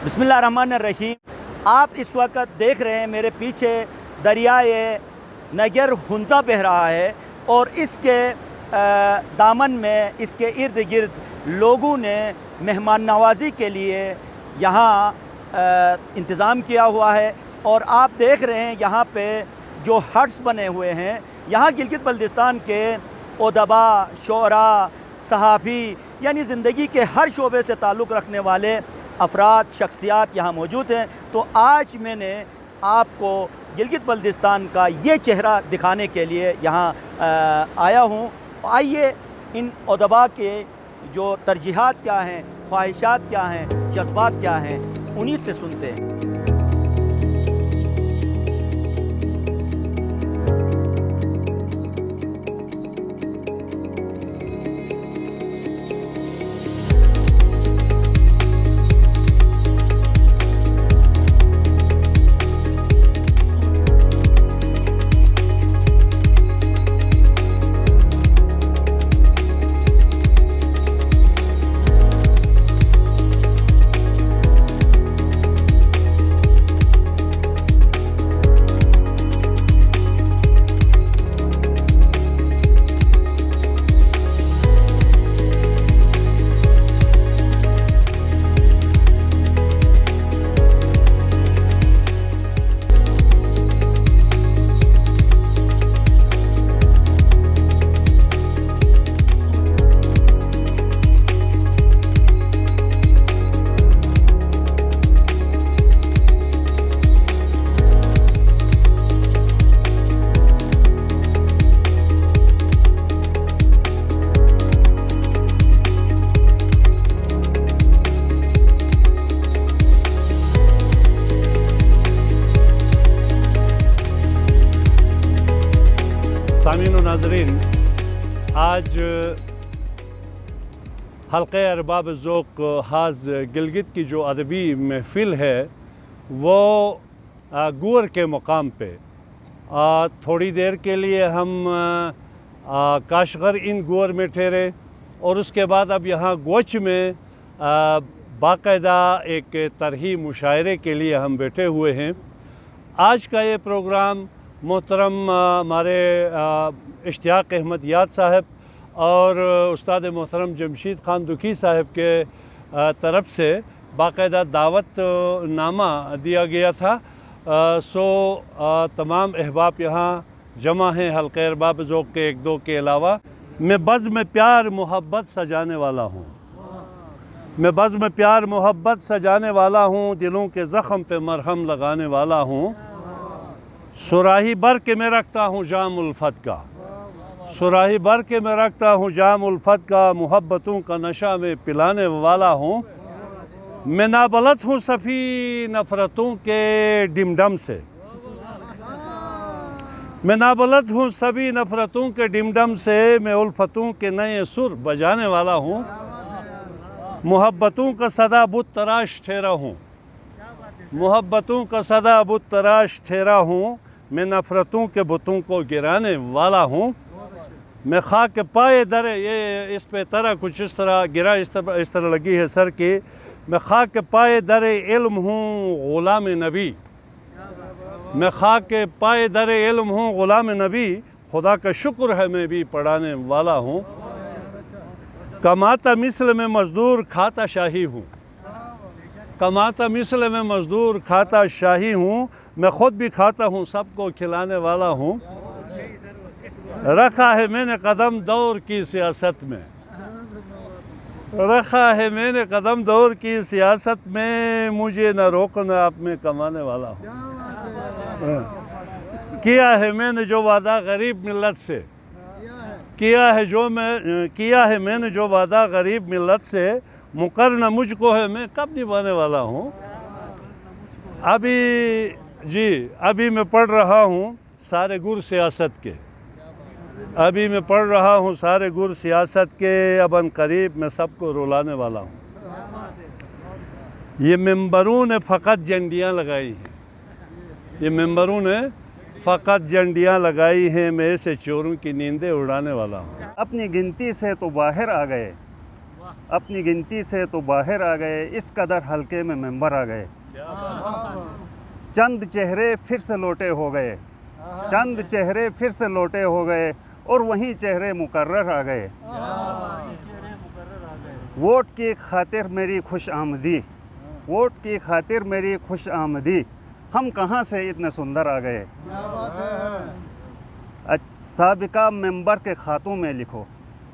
बिस्मिल्लाहिर्रहमानिर्रहीम। आप इस वक्त देख रहे हैं मेरे पीछे दरियाए नगर हुंजा बह रहा है और इसके दामन में, इसके इर्द गिर्द लोगों ने मेहमान नवाजी के लिए यहाँ इंतज़ाम किया हुआ है। और आप देख रहे हैं यहाँ पे जो हट्स बने हुए हैं, यहाँ गिलगित बल्तिस्तान के उदबा, शोरा, सहाफ़ी यानी ज़िंदगी के हर शोबे से ताल्लुक़ रखने वाले अफराद, शख्सियात यहाँ मौजूद हैं। तो आज मैंने आपको गिलगित बल्तिस्तान का ये चेहरा दिखाने के लिए यहाँ आया हूँ। आइए इन उदबा के जो तरजीहात क्या हैं, ख्वाहिशात क्या हैं, जज्बात क्या हैं, उन्हीं से सुनते हैं। नाज़रीन, आज हल्क़े अरबाब ज़ौक़ हाज़ गिलगित की जो अदबी महफ़िल है वो गूर के मुकाम पे थोड़ी देर के लिए हम काशगर इन गूर में ठहरे और उसके बाद अब यहाँ गोच में बाकायदा एक तरही मुशायरे के लिए हम बैठे हुए हैं। आज का ये प्रोग्राम मोहतरम हमारे इश्तियाक अहमद याद साहब और उस्ताद मोहतरम जमशीद खान दुखी साहब के तरफ से बाकायदा दावत नामा दिया गया था। तमाम अहबाब यहाँ जमा हैं हल्क़े अरबाब ज़ौक़ के एक दो के अलावा। मैं बज़्म में प्यार मोहब्बत सजाने वाला हूँ, मैं बज़्म में प्यार मोहब्बत सजाने वाला हूँ, दिलों के ज़ख़म पे मरहम लगाने वाला हूँ। सुराही भर के मैं रखता हूँ जाम उल्फत का, सुराही भर के मैं रखता हूँ जाम उल्फत का, मोहब्बतों का नशा में पिलाने वाला हूँ। मैं नाबलद हूँ सफ़ी नफ़रतों के डिमडम से, मैं नाबलद हूँ सभी नफ़रतों के डिमडम से, मैं उल्फतों के नए सुर बजाने वाला हूँ। मोहब्बतों का सदा बुत तराश ठहरा हूँ, मोहब्बतों का सदा बुत तराश ठहरा हूँ। मैं नफ़रतों के बुतों को गिराने वाला हूँ। मैं खाक पाए दरे, ये इस पे तरह कुछ इस तरह गिरा, इस तरह लगी है सर की। मैं खाक पाए दरे इल्म हूँ ग़ुलाम नबी, मैं खाक पाए दरे इल्म हूँ ग़ुलाम नबी, खुदा का शुक्र है मैं भी पढ़ाने वाला हूँ। कमाता मिस्ल में मज़दूर खाता शाही हूँ, कमाता मिस्ल में मज़दूर खाता शाही हूँ। मैं ख़ुद भी खाता हूँ, सबको खिलाने वाला हूँ। रखा है मैंने कदम दौर की सियासत में, रखा है मैंने कदम दौर की सियासत में, मुझे न रोकना अब मैं कमाने वाला हूँ। किया है मैंने जो वादा गरीब मिल्लत से, किया है मैंने जो वादा गरीब मिल्लत से, मुकर्रना मुझको है मैं कब निभाने वाला हूँ। अभी मैं पढ़ रहा हूँ सारे गुर सियासत के, अभी मैं पढ़ रहा हूँ सारे गुर सियासत के, अब अनकरीब मैं सबको रुलाने वाला हूँ। ये मेंबरों ने फ़कत झंडियाँ लगाई हैं, ये मेंबरों ने फ़कत झंडियाँ लगाई हैं, मैं ऐसे चोरों की नींदें उड़ाने वाला हूँ। अपनी गिनती से तो बाहर आ गए, अपनी गिनती से तो बाहर आ गए, इस कदर हल्के में मेंबर आ गए। चंद चेहरे फिर से लौटे हो गए, चंद चेहरे फिर से लौटे हो गए, और वहीं चेहरे मुकर्रर आ गए। वोट की खातिर मेरी खुश आमदी, वोट की खातिर मेरी खुश आमदी, हम कहाँ से इतने सुंदर आ गए। साबिका मेंबर के खातों में लिखो,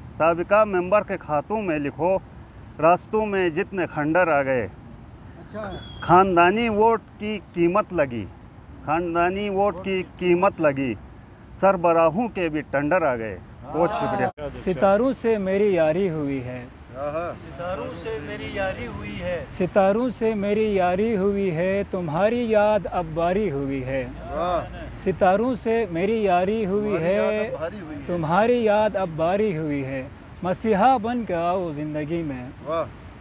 साबिका मेंबर के खातों में लिखो, रास्तों में जितने खंडर आ गए। खानदानी वोट की कीमत लगी, खानदानी वोट की कीमत लगी, सरबराहों के भी टेंडर आ गए। बहुत शुक्रिया। सितारों से मेरी यारी हुई है, सितारों से मेरी यारी हुई है, सितारों से मेरी यारी हुई है, तुम्हारी याद अब बारी हुई है। सितारों से मेरी यारी हुई है, तुम्हारी याद अब बारी हुई है। मसीहा बन के आओ ज़िंदगी में,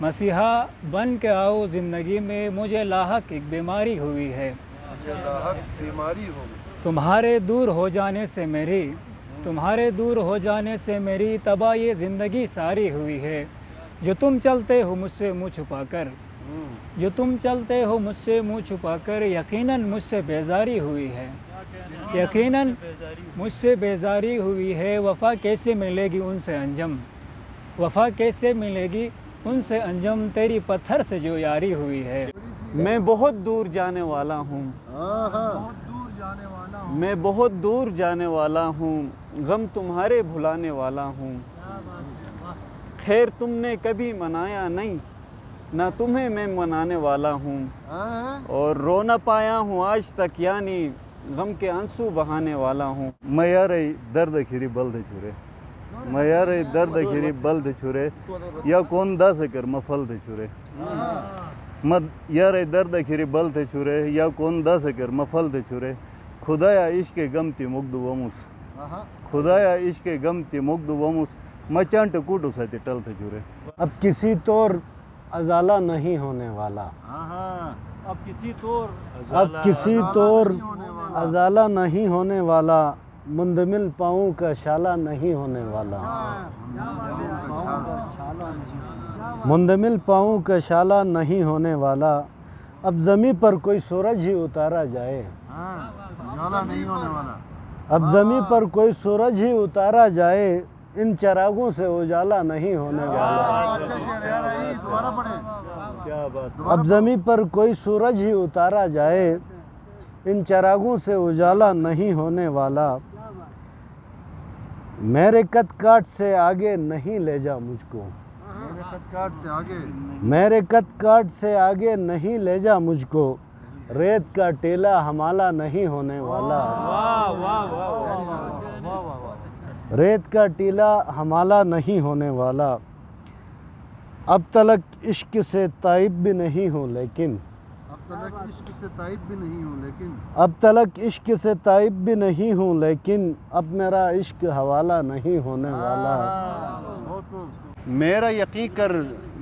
मसीहा बन के आओ ज़िंदगी में, मुझे लाहक एक बीमारी हुई है। बीमारी हो तुम्हारे दूर हो जाने से मेरी, तुम्हारे दूर हो जाने से मेरी तबाह ये ज़िंदगी सारी हुई है। जो तुम चलते हो मुझसे मुँह छुपाकर, जो तुम चलते हो मुझसे मुँह छुपाकर, यकीनन मुझसे बेजारी हुई है, यकीनन मुझसे बेजारी हुई है। वफ़ा कैसे मिलेगी उनसे अंजम, वफ़ा कैसे मिलेगी उनसे अंजम, तेरी पत्थर से जो यारी हुई है। मैं बहुत दूर जाने वाला हूँ, मैं बहुत दूर जाने वाला हूँ, गम तुम्हारे भुलाने वाला हूँ। खैर तुमने कभी मनाया नहीं, ना तुम्हें मैं मनाने वाला हूँ, और रो न पाया हूँ आज तक, यानी गम के आंसू बहाने वाला हूँ। मैं यार दर्द खिरी बल्द छुरे, मैं यार दर्द खिरी बल्द छुरे, या कौन दा सकर मफल थे छुरे। मद यार दर्द खिरी बल्द छुरे, या कौन दा सकर मफल थे छुरे। खुदाया इश्क गम ती मुग्ध वमुस, खुदाया इश्क गम ती मुग्ध वमुस, मचान टकूटू सती टल थे छुरे। अब किसी तौर अजाला नहीं होने वाला, अब किसी तौर, अब किसी तौर अजाला नहीं होने वाला, मुंदमिल पाँव का शाला नहीं होने वाला, मुंदमिल पाँव का शाला नहीं होने वाला। अब ज़मीं पर कोई सूरज ही उतारा जाए, नहीं होने वाला। अब ज़मीं पर कोई सूरज ही उतारा जाए, इन चिरागों से उजाला नहीं होने वाला। दोबारा पढ़े। क्या बात। अब ज़मीं पर कोई सूरज ही उतारा जाए, इन चिरागों से उजाला नहीं होने वाला। मेरे कद काट से आगे नहीं ले जा मुझको, मेरे कद काट से आगे, मेरे कद काट से आगे नहीं ले जा मुझको, रेत का टीला हमाला नहीं होने वाला। रेत का टीला हमाला नहीं होने वाला। अब तलक इश्क से ताइब भी नहीं हूँ लेकिन, अब तलक इश्क से ताइब भी नहीं हूँ लेकिन, अब तलक इश्क से ताइब भी नहीं हूँ लेकिन, अब मेरा इश्क हवाला नहीं होने वाला। बहुत खूब। मेरा यकीन कर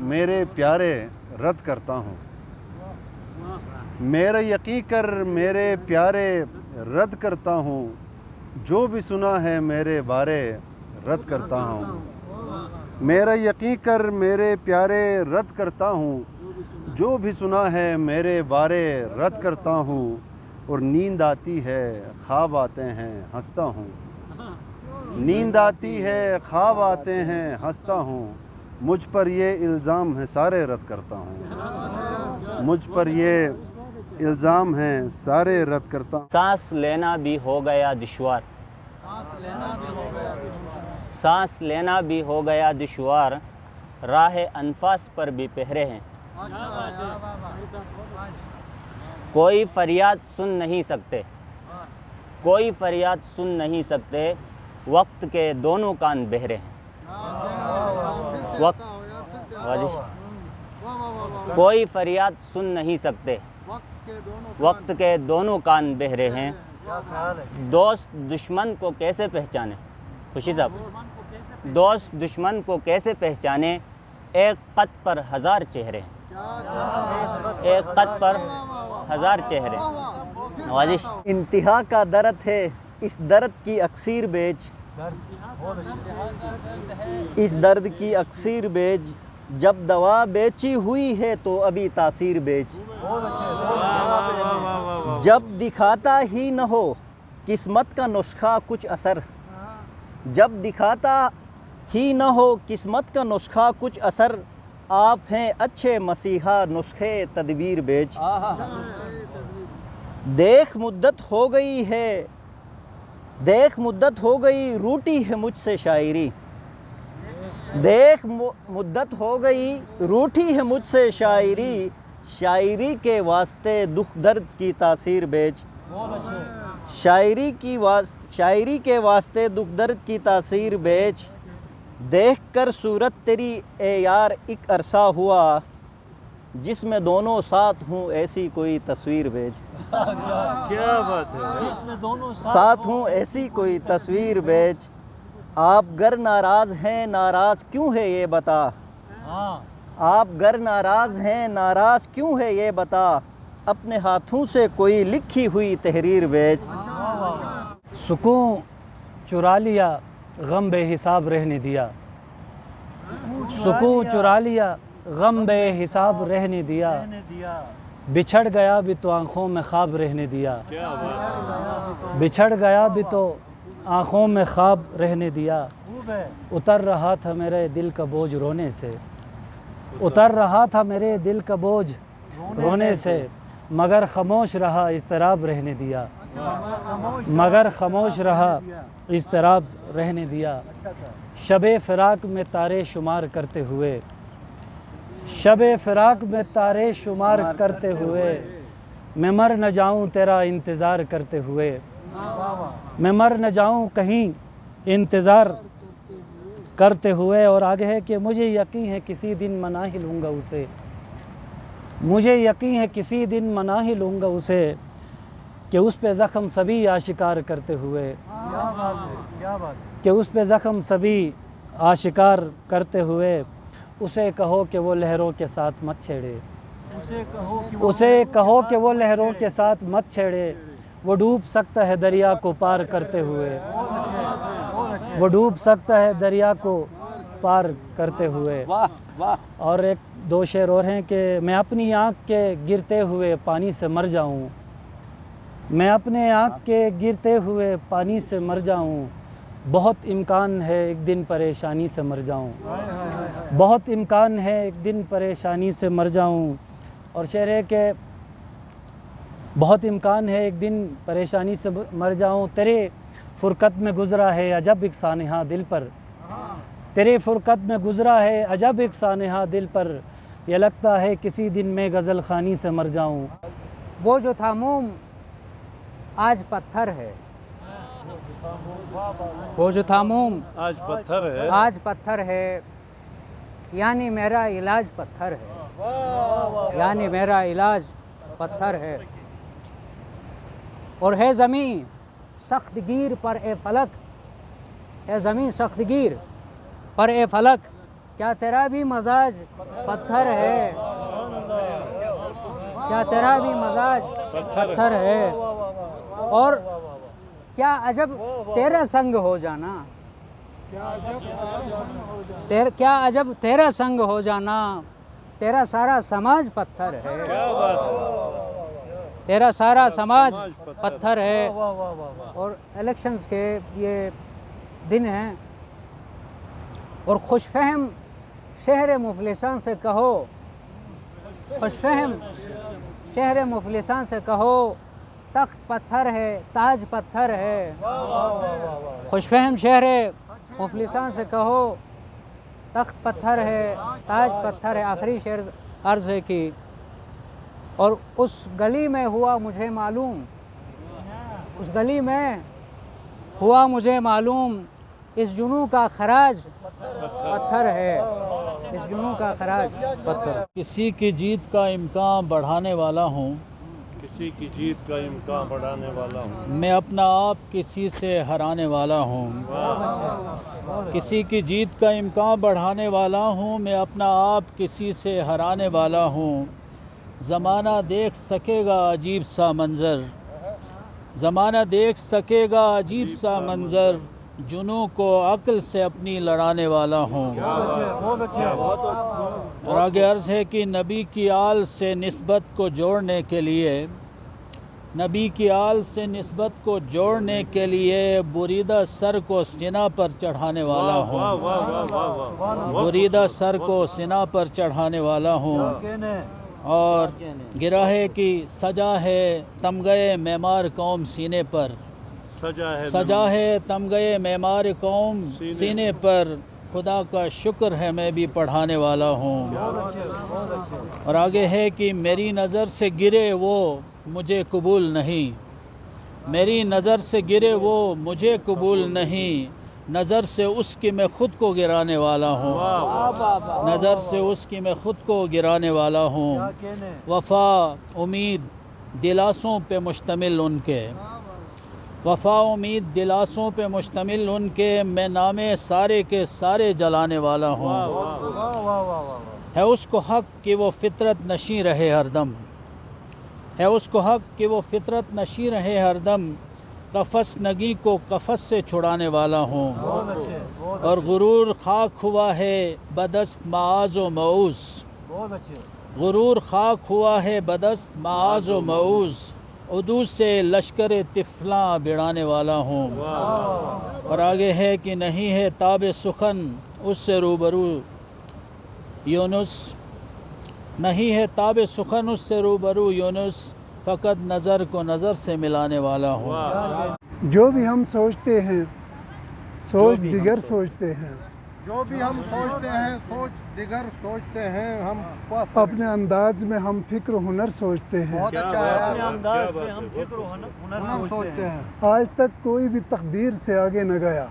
मेरे प्यारे रद्द करता हूँ, मेरा यकीन कर मेरे प्यारे रद्द करता हूँ, जो भी सुना है मेरे बारे रद्द करता हूँ। मेरा यकीन कर मेरे प्यारे रद्द करता हूँ, जो भी सुना है मेरे बारे रद्द करता हूँ। और नींद आती है ख्वाब आते हैं हंसता हूँ, नींद आती है ख्वाब आते हैं हंसता हूँ। मुझ पर ये इल्ज़ाम है सारे रद्द करता हूँ, मुझ पर ये इल्ज़ाम है सारे रद्द करता हूँ। सांस लेना भी हो गया दुश्वार, सांस लेना भी हो गया दुश्वार, राह अनफास पर भी पहरे हैं। कोई फरियाद सुन नहीं सकते, कोई फरियाद सुन नहीं सकते, वक्त के दोनों कान बहरे हैं। वक्त कोई फरियाद सुन नहीं सकते, वक्त के दोनों कान बहरे हैं। दोस्त दुश्मन को कैसे पहचाने, खुशी साहब, दोस्त दुश्मन को कैसे पहचाने, एक ख़त पर हज़ार चेहरे हैं, एक ख़त पर हज़ार चेहरे। नवाजिश। इंतहा का दर्द है इस दर्द की अक्सीर बेच, इस दर्द की अक्सीर बेच, जब दवा बेची हुई है तो अभी तासीर बेच। जब दिखाता ही न हो किस्मत का नुस्खा कुछ असर, जब दिखाता ही न हो किस्मत का नुस्खा कुछ असर, आप हैं अच्छे मसीहा नुस्खे तदबीर बेच। देख मुद्दत हो गई है, देख मुद्दत हो गई रूठी है मुझसे शायरी, देख मुद्दत हो गई रूठी है मुझसे शायरी, शायरी के वास्ते दुख दर्द की तासीर बेच। शायरी के वास्ते दुख दर्द की तासीर बेच। देख कर सूरत तेरी ए यार एक अरसा हुआ, जिसमें दोनों साथ हूँ ऐसी कोई तस्वीर बेच। क्या बात है, जिसमें दोनों साथ हूँ ऐसी कोई तस्वीर बेच। आप गर नाराज़ हैं नाराज़ क्यों है ये बता, आप गर नाराज़ हैं नाराज़ क्यों है ये बता, अपने हाथों से कोई लिखी हुई तहरीर बेच। सुकून चुरा लिया गम बेहिसाब रहने दिया, सुकून चुरा लिया गम बेहिसाब रहने दिया, बिछड़ गया भी तो आँखों में ख्वाब रहने दिया, बिछड़ गया भी तो आँखों में ख्वाब रहने दिया। उतर रहा था मेरे दिल का बोझ रोने से, उतर रहा था मेरे दिल का बोझ रोने से, मगर खामोश रहा इज़्तिराब रहने दिया, मगर खामोश रहा इज़्तिराब रहने दिया। शबे फ़िराक में तारे शुमार करते हुए, शबे फ़िराक में तारे शुमार करते हुए, मैं मर न जाऊं तेरा इंतज़ार करते हुए, मैं मर न जाऊं कहीं इंतज़ार करते हुए। और आगे है कि मुझे यकीन है किसी दिन मना ही लूँगा उसे, मुझे यकीन है किसी दिन मना ही लूँगा उसे, कि उस पे ज़ख्म सभी आशिकार करते हुए, क्या बात, कि उस पे ज़ख्म सभी आशिकार करते हुए, उसे कहो कि वो लहरों के साथ मत छेड़े, उसे कहो कि वो लहरों के साथ मत छेड़े, वो डूब सकता है दरिया को पार करते हुए, वो डूब सकता है दरिया को पार करते हुए। वाह वाह। और एक दो शेर और हैं कि मैं अपनी आँख के गिरते हुए पानी से मर जाऊँ, मैं अपने आँख के गिरते हुए पानी से मर जाऊँ, बहुत इम्कान है एक दिन परेशानी से मर जाऊँ, बहुत इम्कान है एक दिन परेशानी से मर जाऊँ। और शेर है कि बहुत इम्कान है एक दिन परेशानी से मर जाऊँ, तेरे फ़ुरक़त में गुज़रा है अजब एक सानहा दिल पर, तेरे फ़ुरक़त में गुज़रा है अजब एक सानहा दिल पर, यह लगता है किसी दिन मैं गज़ल ख़ानी से मर जाऊँ। वो जो था मोम आज पत्थर है, वो जो था मोम आज पत्थर है, आज पत्थर है, यानी मेरा इलाज पत्थर है, यानी मेरा इलाज पत्थर है। और है ज़मीं सख्त गिर पर ए फलक, है ज़मीं सख्त गिर पर ए फलक, क्या तेरा भी मजाज पत्थर है, क्या तेरा भी मजाज पत्थर है। और क्या अजब तेरा संग हो जाना, क्या अजब तेरा संग हो जाना, तेरा सारा समाज पत्थर है, तेरा सारा समाज पत्थर है। और इलेक्शंस के ये दिन हैं, और खुशफहम शहर मुफलिसान से कहो, खुशफहम शहर मुफलिसान से कहो, तख्त पत्थर है ताज पत्थर है। खुशफहम शहर मुफलिसान से कहो, तख्त पत्थर है ताज पत्थर है। आखिरी शेर अर्ज़ है कि और उस गली में हुआ मुझे मालूम, उस गली में हुआ मुझे मालूम, इस जुनू का खराज पत्थर है, इस जुनू का खराज पत्थर। किसी की जीत का इम्कान बढ़ाने वाला हूँ, किसी की जीत का इम्कान बढ़ाने वाला हूँ, मैं अपना आप किसी से हराने वाला हूँ, किसी की जीत का इम्कान बढ़ाने वाला हूँ, मैं अपना आप किसी से हराने वाला हूँ। ज़माना देख सकेगा अजीब सा मंज़र, ज़माना देख सकेगा अजीब सा मंज़र, जुनू को अक्ल से अपनी लड़ाने वाला हूँ। और आगे अर्ज़ है कि नबी की आल से निस्बत को जोड़ने के लिए, नबी की आल से निस्बत को जोड़ने के लिए बुरीदा सर को सिना पर चढ़ाने वाला हूँ, बुरीदा सर को सिना पर चढ़ाने वाला हूँ। और गिराहे की सजा है तमगे मेमार कौम सीने पर, सजा है तमगे मेमार कौम सीने पर, खुदा का शुक्र है मैं भी पढ़ाने वाला हूँ। और आगे है कि मेरी नज़र से गिरे वो मुझे कबूल नहीं, मेरी नज़र से गिरे वो मुझे कबूल नहीं, नज़र से उसकी मैं ख़ुद को गिराने वाला हूँ, नज़र से उसकी मैं ख़ुद को गिराने वाला हूँ। वफ़ा उम्मीद दिलासों पे मुश्तमिल उनके, वफ़ा उम्मीद दिलासों पे मुश्तमिल उनके, मैं नामे सारे के सारे जलाने वाला हूँ। है उसको हक़ कि वो फ़ितरत नशी रहे हरदम, है उसको हक़ कि वो फ़ितरत नशी रहे हरदम, कफ़स नगी को कफ़स से छुड़ाने वाला हूँ। और गुरूर खाक हुआ है बदस्त माज़ व मऊज़, गुरूर खाक हुआ है बदस्त माज़ व मऊज़, उदू से लश्कर तिफला बिड़ाने वाला हूँ। और आगे है कि नहीं है ताब सुखन उससे रूबरू यूनुस, नहीं है ताब सुखन उससे रूबरू यूनुस, फ़कत नज़र को नज़र से मिलाने वाला हूँ। जो भी हम सोचते हैं सोच दिगर सोचते हैं, जो भी हम सोचते हैं सोच दिगर सोचते हैं, हम पास अपने अंदाज में हम फ़िक्र हुनर सोचते हैं। बहुत अच्छा है, अपने अंदाज में हम फिक्र हुनर सोचते हैं। आज तक कोई भी तकदीर से आगे न गया,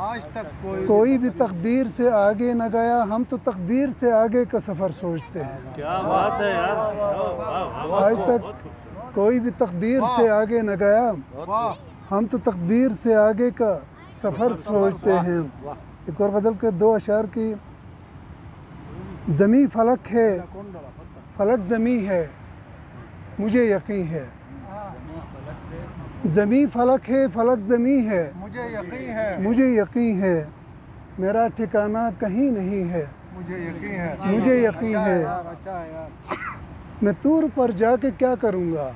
आज तक कोई भी तकदीर से आगे न गया, हम तो तकदीर से आगे का सफ़र सोचते हैं। क्या बात है यार, आज तक कोई भी तकदीर से आगे न गया, हम तो तकदीर से आगे का सफ़र सोचते हैं। एक और गज़ल के दो अशार की, ज़मी फ़लक है फ़लक ज़मी है मुझे यकीन है, ज़मी फ़लक है फ़लक ज़मी है मुझे यकीन है, मुझे यकीन है, मेरा ठिकाना कहीं नहीं है, मुझे यकीन है, मुझे यकीन है। अच्छा है यार। मैं तूर पर जाके क्या करूँगा,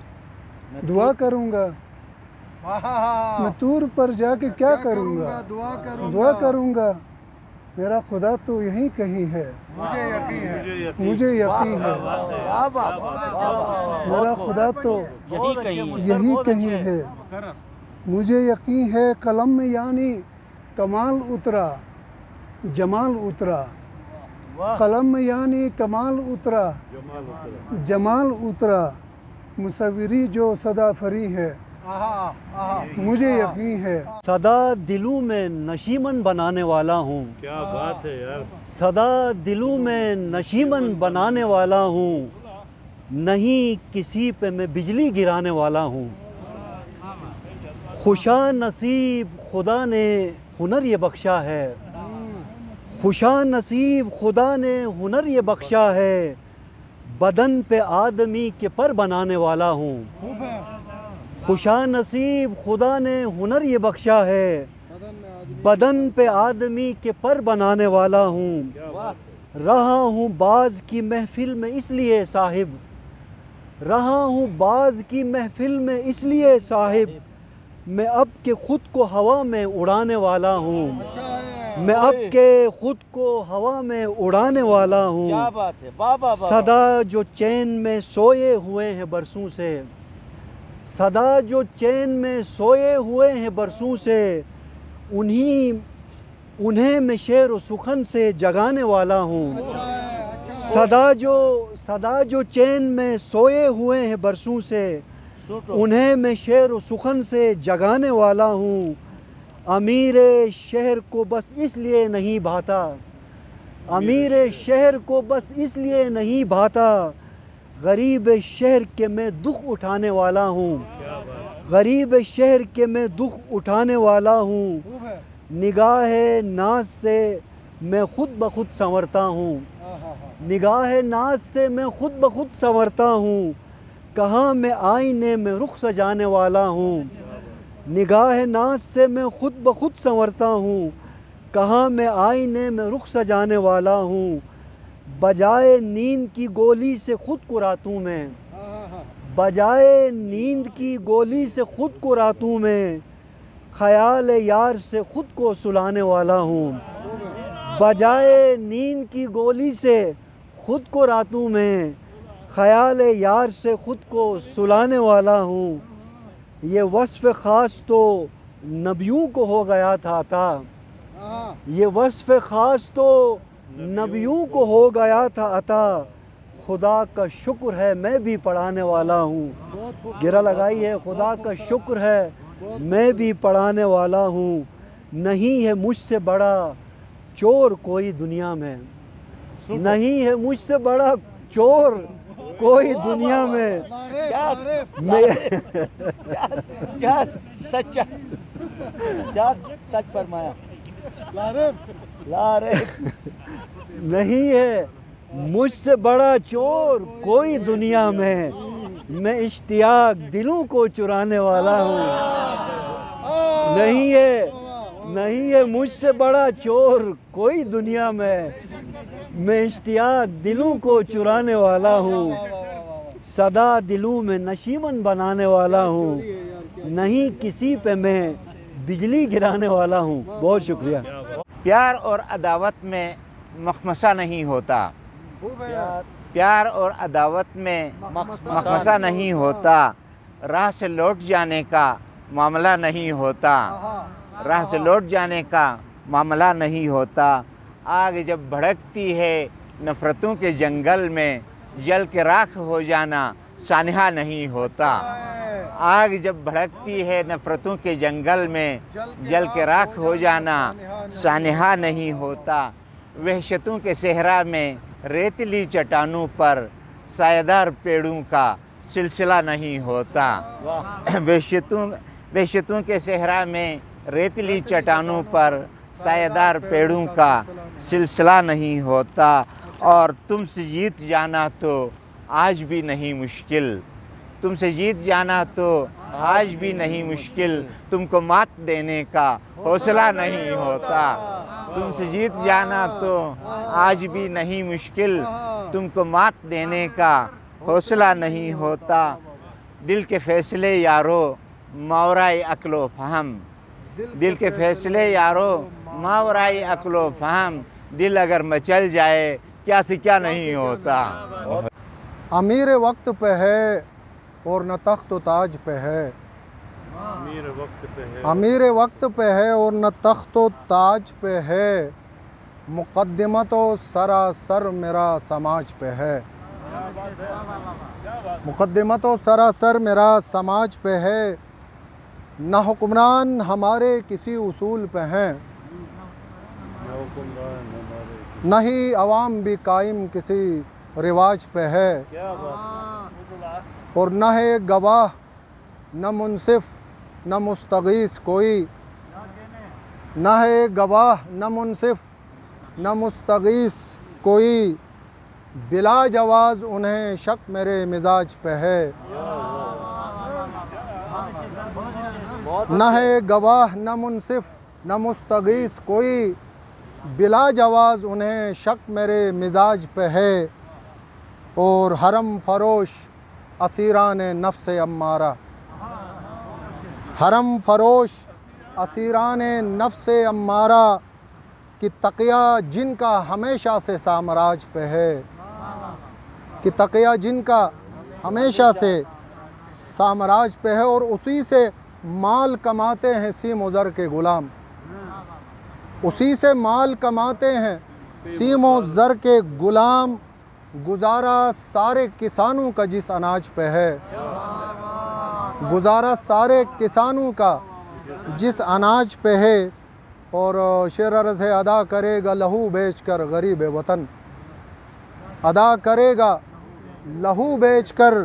दुआ करूँगा, मैं तूर पर जाके क्या करूँगा, दुआ करूँगा, मेरा खुदा तो यहीं कहीं है, मुझे यकीन है, मुझे यकीन है, मेरा खुदा तो यही कहीं है, मुझे यकीन है। कलम में यानी कमाल उतरा जमाल उतरा, कलम में यानी कमाल उतरा जमाल उतरा, मुसव्विरी जो सदा फरी है मुझे यकीन है। सदा दिलों में नशीमन बनाने वाला हूँ, क्या बात है यार, सदा दिलों में नशीमन बनाने वाला हूँ, नहीं किसी पे मैं बिजली गिराने वाला हूँ। खुशा नसीब खुदा ने हुनर ये बख्शा है, खुशा नसीब खुदा ने हुनर ये बख्शा है, बदन पे आदमी के पर बनाने वाला हूँ। खुशा नसीब खुदा ने हुनर ये बख्शा है, बदन पे आदमी के पर बनाने वाला हूँ। रहा हूँ बाज की महफिल में इसलिए साहिब, रहा हूँ बाज की महफिल में इसलिए साहिब, मैं अब के ख़ुद को हवा में उड़ाने वाला हूँ, मैं अब के ख़ुद को हवा में उड़ाने वाला हूँ। क्या बात है, बाबा सदा जो चैन में सोए हुए हैं बरसों से, सदा जो चैन में सोए हुए हैं बरसों से, उन्हें मैं शेर व सुखन से जगाने वाला हूँ। सदा जो चैन में सोए हुए हैं बरसों से, उन्हें मैं शेर व सुखन से जगाने वाला हूँ। अमीर शहर को बस इसलिए नहीं भाता, अमीर शहर को बस इसलिए नहीं भाता, गरीब शहर के मैं दुख उठाने वाला हूँ, गरीब शहर के मैं दुख उठाने वाला हूँ। निगाह नाज से मैं खुद ब खुद संवरता हूँ, निगाह नाज से मैं खुद ब खुद संवरता हूँ। कहाँ मैं आईने में रुख सजाने वाला हूँ, निगाह नाज से मैं खुद ब खुद संवरता हूँ। कहाँ मैं आईने में रुख सजाने वाला हूँ। बजाए नींद की गोली से खुद को रातों में, बजाए नींद की गोली से खुद को रातों में, ख्याल यार से खुद को सुलाने वाला हूँ। बजाए नींद की गोली से खुद को रातों में, ख्याल यार से खुद को सुलाने वाला हूँ। ये वस्फ़ ख़ास तो नबियों को हो गया था अता, ये वस्फ़ ख़ास तो नबियों को हो गया था अता। खुदा का शुक्र है मैं भी पढ़ाने वाला हूँ। गिरा लगाई है, खुदा का शुक्र है मैं भी पढ़ाने वाला हूँ। नहीं है मुझसे बड़ा चोर कोई दुनिया में, नहीं है मुझसे बड़ा चोर कोई दुनिया में। क्या सच्चा, क्या सच फरमाया। लारे नहीं है मुझसे बड़ा चोर कोई दुनिया में, मैं इश्तियाक दिलों को चुराने वाला हूँ। नहीं है मुझसे बड़ा चोर कोई दुनिया में, मैं इश्तियाक दिलों को चुराने वाला हूँ। सदा दिलों में नशीमन बनाने वाला हूँ, नहीं किसी पे मैं बिजली गिराने वाला हूँ। बहुत शुक्रिया। प्यार और अदावत में मखमसा नहीं होता, प्यार और अदावत में मखमसा नहीं होता। राह से लौट जाने का मामला नहीं होता, राह से लौट जाने का मामला नहीं होता। आग जब भड़कती है नफ़रतों के जंगल में, जल के राख हो जाना सानहा नहीं होता। आग जब भड़कती है नफ़रतों के जंगल में, जल के राख हो जाना सानहा नहीं होता। वहशतों के सहरा में रेतली चट्टानों पर सायेदार पेड़ों का सिलसिला नहीं होता। वहशतों के सहरा में रेतली चट्टानों पर सायेदार पेड़ों का सिलसिला नहीं होता। और तुमसे जीत जाना तो आज भी नहीं मुश्किल, तुमसे जीत जाना तो आज भी नहीं मुश्किल। तुमको मात देने का हौसला नहीं होता, तुमसे जीत जाना तो आज भी नहीं मुश्किल। तुमको मात देने का हौसला नहीं होता। दिल के फ़ैसले यारो मावराए अक्लो फ़हम, दिल के फ़ैसले यारो मावराए अक्लो फ़हम। दिल अगर मचल जाए क्या से क्या नहीं होता। अमीर वक्त पे है और न तख्त व ताज पे है, अमीर वक्त पे है और न तख्त व ताज पे है। मुक़द्दिमा तो सरासर मेरा समाज पे है, मुक़द्दिमा तो सरासर मेरा समाज पे है। न हुक्मरान हमारे किसी उसूल पे हैं, न ही अवाम भी कायम किसी रिवाज पे है। और न है गवाह न मुनसिफ न मुस्तगीस कोई, न है गवाह न मुनसिफ न मुस्तगीस कोई। बिला जवाज़ उन्हें शक मेरे मिजाज पे है। न है गवाह न मुनसिफ न मुस्तगीस कोई, बिला जवाज़ उन्हें शक मेरे मिजाज पे है। और हरम फरोश असीरान नफ्स अम्मारा, हरम फरोश असीरान नफ्स अम्मारा कि तकिया जिनका हमेशा से साम्राज पे है, कि तकिया जिनका हमेशा से साम्राज पे है। और उसी से माल कमाते हैं सीम व ज़र के ग़ुलाम, उसी से माल कमाते हैं सीम व ज़र के ग़ुलाम। गुजारा सारे किसानों का जिस अनाज पे है, गुजारा सारे किसानों का जिस अनाज पे है। और शेर अर्ज़ है अदा करेगा लहू बेच कर गरीब वतन, अदा करेगा लहू बेच कर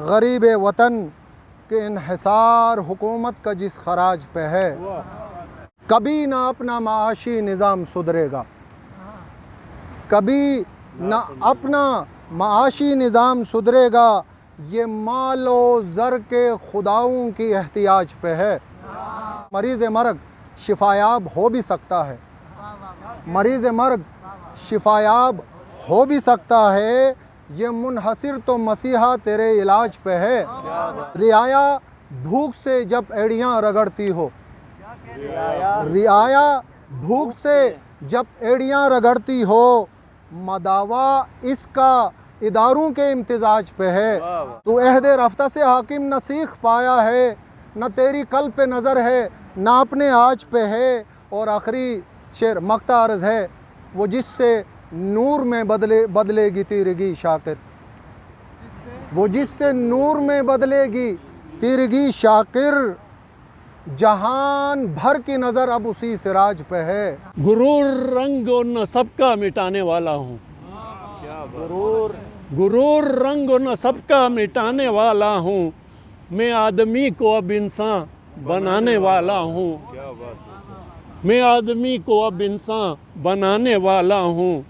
गरीब वतन के इन्हिसार हुकूमत का जिस खराज पे है। कभी ना अपना माशी निज़ाम सुधरेगा, कभी ना अपना माशी निज़ाम सुधरेगा। ये माल व ज़र के खुदाओं की एहतियाज पे है। मरीज़ मर्ग शिफायाब हो भी सकता है, मरीज़ मर्ग शिफायाब हो भी सकता है ये मुनहसिर तो मसीहा तेरे इलाज पे है। रियाया भूख से जब एड़ियाँ रगड़ती हो, रियाया भूख से जब एड़ियाँ रगड़ती हो, मदावा इसका इदारों के इम्तिजाज पे है। तो अहद रफ्ता से हाकिम न सीख पाया है, न तेरी कल पे नज़र है, न अपने आज पे है। और आखिरी शेर मक्ता अर्ज़ है, वो जिससे नूर में बदलेगी तिरगी शाकिर, वो जिससे नूर में बदलेगी तिरगी शाकिर, जहान भर की नज़र अब उसी सिराज पे है। गुरूर रंग और नसब का मिटाने वाला हूँ, गुरूर रंग और नसब का मिटाने वाला हूँ, मैं आदमी को अब इंसान बनाने वाला हूँ, मैं आदमी को अब इंसान बनाने वाला हूँ।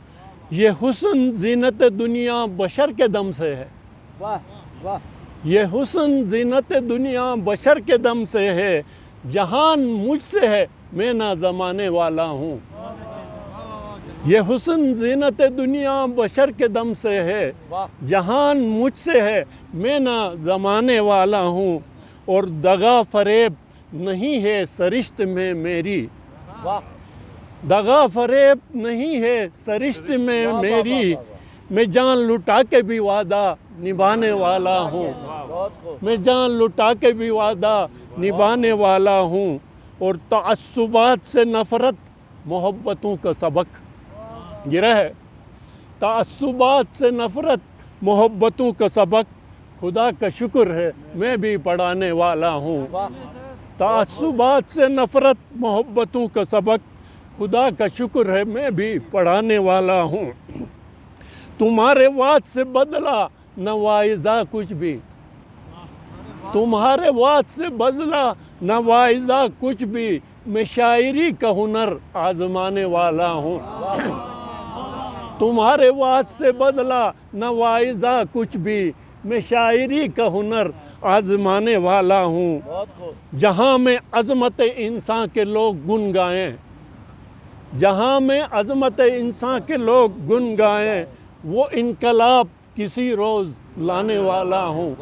ये हुस्न जीनत दुनिया बशर के दम से है, वाह वाह, ये हुस्न जीनत दुनिया बशर के दम से है, जहान मुझसे है मैं ना ज़माने वाला हूँ। ये हुस्न जीनत दुनिया बशर के दम से है, जहान मुझसे है मैं ना ज़माने वाला हूँ। और दगा फरेब नहीं है सरिश्त में मेरी, दगा फरेब नहीं है सरिश्त में मेरी, मैं जान लुटा के भी वादा निभाने वाला हूँ, मैं जान लुटा के भी वादा निभाने वाला हूँ। और तअस्सुबात से नफ़रत मोहब्बतों का सबक गिरा है, तअस्सुबात से नफ़रत मोहब्बतों का सबक, खुदा का शुक्र है मैं भी पढ़ाने वाला हूँ। तअस्सुबात से नफ़रत मोहब्बतों का सबक, खुदा का शुक्र है मैं भी पढ़ाने वाला हूँ। तुम्हारे वाद से बदला न वाइज़ा कुछ भी, तुम्हारे वाद से बदला न वाइज़ा कुछ भी, मैं शायरी का हुनर आजमाने वाला हूँ। तुम्हारे वाद से बदला न वाइज़ा कुछ भी, मैं शायरी का हुनर आजमाने वाला हूँ। जहाँ में अज़मत इंसान के लोग गुन गाएं, जहाँ में अज़मत इंसान के लोग गुन गाएं, वो इनकलाब किसी रोज़ लाने वाला हूँ।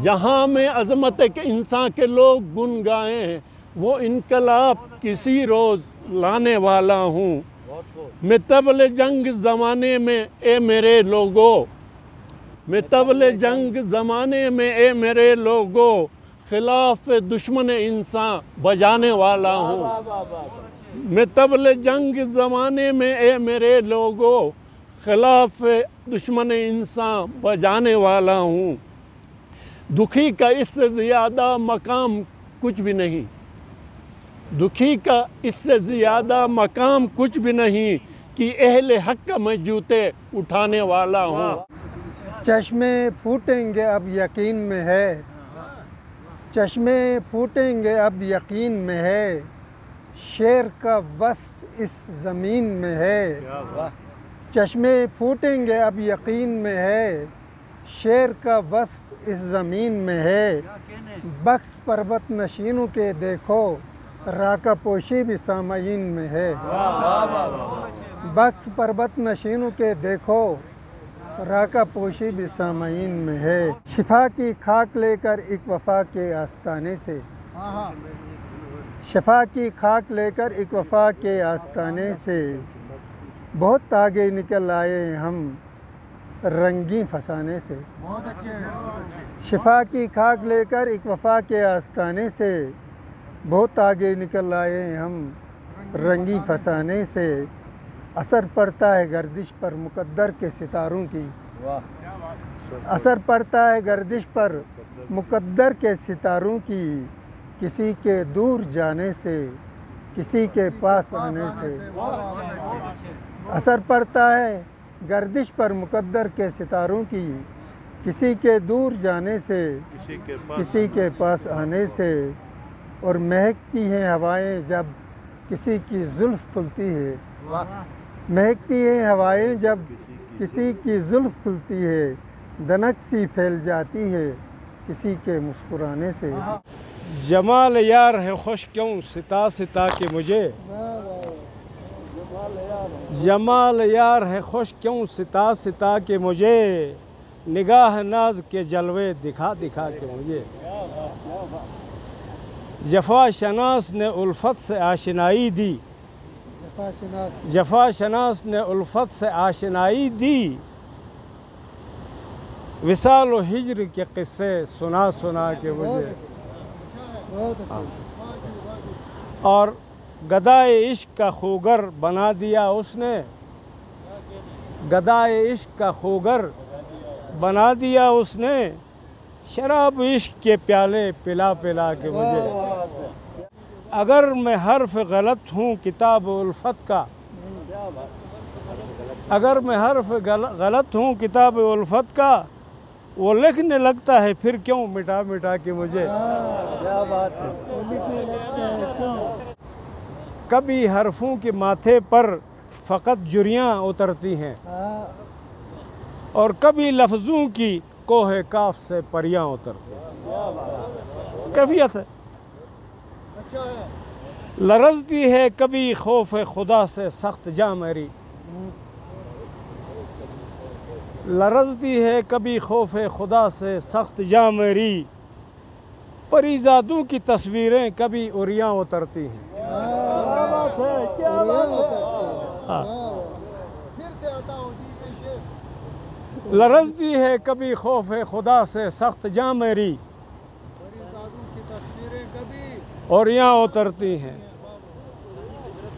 जहाँ में अज़मत के इंसान के लोग गुन गाएं, वो इनकलाब किसी रोज़ लाने वाला हूँ। मैं तबले जंग ज़माने में ए मेरे लोगो, मैं तबले जंग ज़माने में ए मेरे लोगो, खिलाफ दुश्मन इंसान बजाने वाला हूँ। मैं तबले जंग ज़माने में ए मेरे लोगो, खिलाफ दुश्मन इंसान बजाने वाला हूँ। दुखी का इससे ज़्यादा मकाम कुछ भी नहीं, दुखी का इससे ज़्यादा मकाम कुछ भी नहीं, कि अहले हक़ का मैं जूते उठाने वाला हूँ। चश्मे फूटेंगे अब यकीन में है, चश्मे फूटेंगे अब यकीन में है, शेर का वस्फ इस ज़मीन में है। चश्मे फूटेंगे अब यकीन में है, शेर का वस्फ इस ज़मीन में है। बख्श पर्वत नशीनों के देखो, राका पोशी भी सामाइन में है। बख्श पर्वत नशीनों के देखो, राका पोशी भी सामाइन में है। शिफा की खाक लेकर एक वफ़ा के आस्ताने से, शिफा की खाक लेकर एक वफ़ा के आस्ताने से, बहुत आगे निकल आए हम रंगी फसाने से। शिफा की खाक लेकर एक वफ़ा के आस्ताने से, बहुत आगे निकल आए हम रंगी फसाने से। असर पड़ता है गर्दिश पर मुकद्दर के सितारों की, असर पड़ता है गर्दिश पर मुकद्दर के सितारों की, किसी के दूर जाने से किसी के पास आने से। असर पड़ता है गर्दिश पर मुकद्दर के सितारों की, किसी के दूर जाने से किसी के पास आने से। और महकती हैं हवाएं जब किसी की जुल्फ़ खुलती है, महकती हैं हवाएं जब किसी की जुल्फ़ खुलती है, दनक सी फैल जाती है किसी के मुस्कुराने से। जमाल यार है खुश क्यों सिता सिता के मुझे, जमाल यार है खुश क्यों सिता सिता के मुझे, निगाह नाज के जलवे दिखा दिखा के मुझे। जफ़ा शनास ने उल्फत से आशनाई दी, जफ़ा शनास ने उल्फत से आशनाई दी, विसाल व हिज्र के किस्से सुना सुना के मुझे। और गदाए इश्क का खूगर बना दिया उसने, गदाए इश्क का खूगर बना दिया उसने, शराब इश्क के प्याले पिला पिला के मुझे। अगर मैं हर्फ गलत हूँ किताब उल्फत का, अगर मैं हर्फ गलत हूँ किताब उल्फत का, वो लिखने लगता है फिर क्यों मिटा मिटा के मुझे। क्या बात है। कभी हरफों के माथे पर फ़कत जुरियाँ उतरती हैं, और कभी लफ्ज़ों की कोहे काफ से परियां उतरती हैं। कैफियत है। लरजती है कभी खौफ खुदा से सख्त जां मेरी, लरजती है कभी खौफ खुदा से सख्त जां मेरी, परीज़ादों की तस्वीरें कभी उरियां उतरती हैं। लरजती है कभी खौफ खुदा से सख्त जां मेरी, और यहाँ उतरती हैं।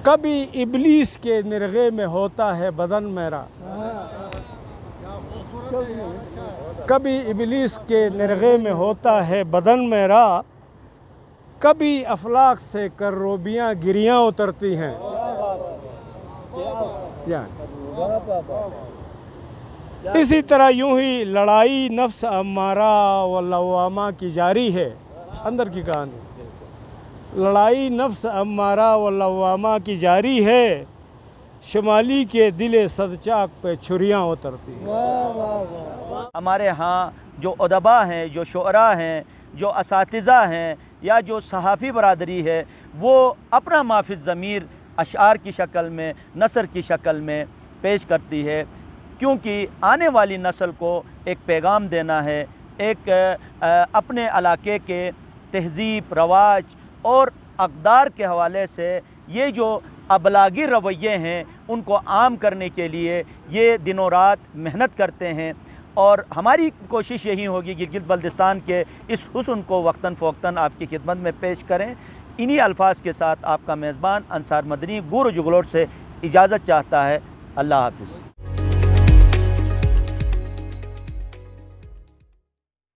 कभी इबलीस के निरगे में होता है बदन मेरा, कभी इबलीस के निरगे में होता है बदन मेरा, कभी अफलाक से कर्रोबियाँ गिरियाँ उतरती हैं। इसी तरह यूं ही लड़ाई नफ्स अम्मारा व लवामा की जारी है। अंदर की कहानी, लड़ाई नफ्स अम्मारा व लवामा की जारी है, शुमाली के दिले सदचाक पे छुरियाँ उतरती हैं। हमारे यहाँ जो उदबा हैं, जो शुअरा हैं, जो असातिज़ा हैं, या जो सहाफ़ी बरादरी है, वो अपना माफिज़ ज़मीर अशार की शक्ल में, नसर की शक्ल में पेश करती है, क्योंकि आने वाली नस्ल को एक पैगाम देना है, एक अपने इलाके के तहज़ीब, रवाज और अक़दार के हवाले से ये जो अबलागी रवैये हैं उनको आम करने के लिए ये दिनों रात मेहनत करते हैं। और हमारी कोशिश यही होगी गिलगित बल्तिस्तान के इस हुस्न को वक्तन फ़ौक्तन आपकी खिदमत में पेश करें। इन्हीं अल्फाज के साथ आपका मेज़बान अंसार मदनी गुरु जुगलोट से इजाज़त चाहता है। अल्लाह हाफ़िज़।